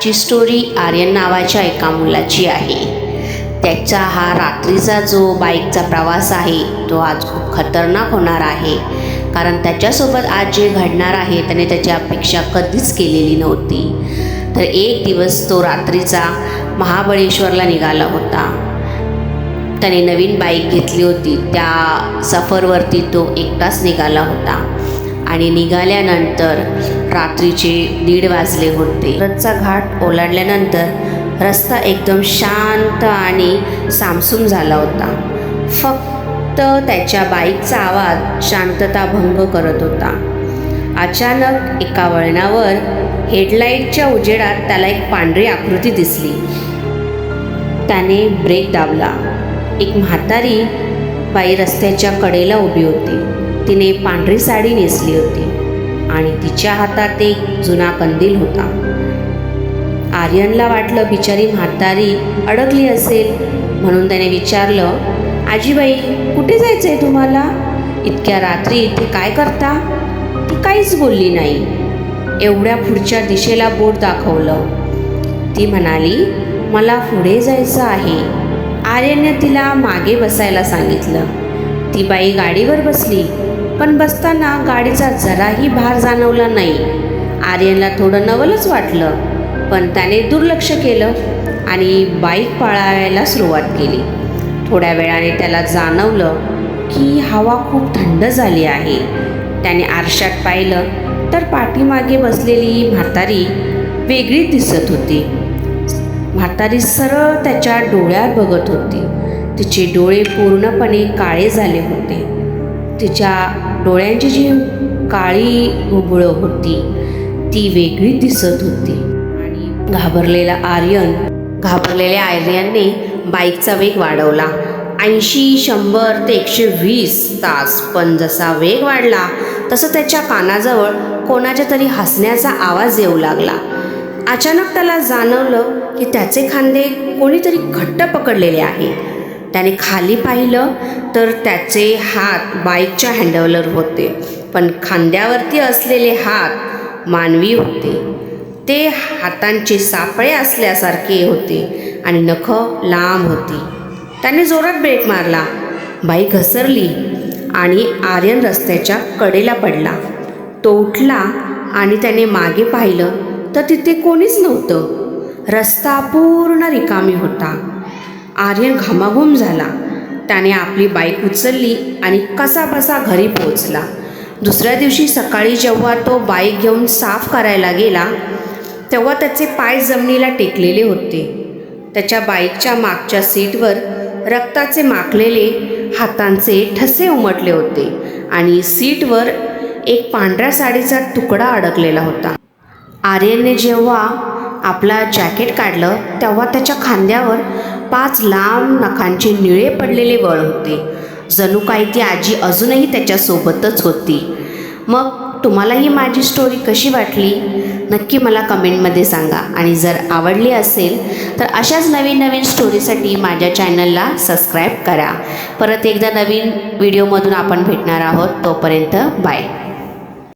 आजची स्टोरी आर्यन नावाच्या एका मुलाची आहे। त्याचा हा रात्रीचा जो बाईकचा प्रवास आहे तो आज खूप खतरनाक होणार आहे, कारण त्याच्यासोबत आज जे घडणार आहे त्याने त्याची अपेक्षा कधीच केलेली नव्हती। तर एक दिवस तो रात्रीचा महाबळेश्वरला निघाला होता। त्याने नवीन बाईक घेतली होती। त्या सफरवरती तो एकटाच निघाला होता आणि निघाल्यानंतर रात्रीचे 1:30 वाजले होते। रथचा घाट ओलांडल्यानंतर रस्ता एकदम शांत आणि सामसूम झाला होता। फक्त त्याच्या बाईकचा आवाज शांतता भंग करत होता। अचानक एका वळणावर हेडलाईटच्या उजेडात त्याला एक पांढरी आकृती दिसली। त्याने ब्रेक दाबला। एक म्हातारी बाई रस्त्याच्या कडेला उभी होती। तिने पांढरी साडी नेसली होती आणि तिच्या हातात एक जुना कंदील होता। आर्यनला वाटलं बिचारी म्हातारी अडकली असेल, म्हणून त्याने विचारलं, आजीबाई कुठे जायचं आहे तुम्हाला? इतक्या रात्री इथे काय करता? ती काहीच बोलली नाही। एवढ्या पुढच्या दिशेला बोट दाखवलं। ती म्हणाली, मला पुढे जायचं आहे। आर्यनने तिला मागे बसायला सांगितलं। ती बाई गाडीवर बसली, पण बसताना गाडीचा जराही भार जाणवला नाही। आर्यनला थोडं नवलच वाटलं, पण त्याने दुर्लक्ष केलं आणि बाईक पळायला सुरुवात केली। थोड्या वेळाने त्याला जाणवलं की हवा खूप थंड झाली आहे। त्याने आरशात पाहिलं तर पाठीमागे बसलेली म्हातारी वेगळी दिसत होती। म्हातारी सरळ त्याच्या डोळ्यात बघत होती। तिचे डोळे पूर्णपणे काळे झाले होते। तिच्या डोळ्यांची जी काळी बुबुळं होती ती वेगळी दिसत होती। आणि घाबरलेल्या आर्यनने बाईकचा वेग वाढवला। 80, 100 ते 120 तास। पण जसा वेग वाढला तसं त्याच्या कानाजवळ कोणाच्या तरी हसण्याचा आवाज येऊ लागला। अचानक त्याला जाणवलं की त्याचे खांदे कोणीतरी घट्ट पकडलेले आहे। त्याने खाली पाहिलं तर त्याचे हात बाईकच्या हँडलवर होते, पण खांद्यावरती असलेले हात मानवी होते। ते हातांचे सापळे असल्यासारखे होते आणि नखं लांब होती। त्याने जोरात ब्रेक मारला। बाईक घसरली आणि आर्यन रस्त्याच्या कडेला पडला। तो उठला आणि त्याने मागे पाहिलं तर तिथे कोणीच नव्हतं। रस्ता पूर्ण रिकामी होता। आर्यन घामाघूम झाला। त्याने आपली बाईक उचलली आणि कसाबसा घरी पोहोचला। दुसऱ्या दिवशी सकाळी जेव्हा तो बाईक घेऊन साफ करायला गेला तेव्हा त्याचे पाय जमिनीला टेकलेले होते। त्याच्या बाईकच्या मागच्या सीटवर रक्ताचे माखलेले हातांचे ठसे उमटले होते आणि सीटवर एक पांढऱ्या साडीचा तुकडा अडकलेला होता। आर्यनने जेव्हा आपला जॅकेट काढलं तेव्हा त्याच्या खांद्यावर 5 लांब नखांचे निळे पडलेले वळ होते। जणू काही ती आजी अजूनही त्याच्यासोबतच होती। मग तुम्हाला ही माझी स्टोरी कशी वाटली नक्की मला कमेंटमध्ये सांगा, आणि जर आवडली असेल तर अशाच नवीन स्टोरीसाठी माझ्या चॅनलला सबस्क्राईब करा। परत एकदा नवीन व्हिडिओमधून आपण भेटणार आहोत। तोपर्यंत बाय।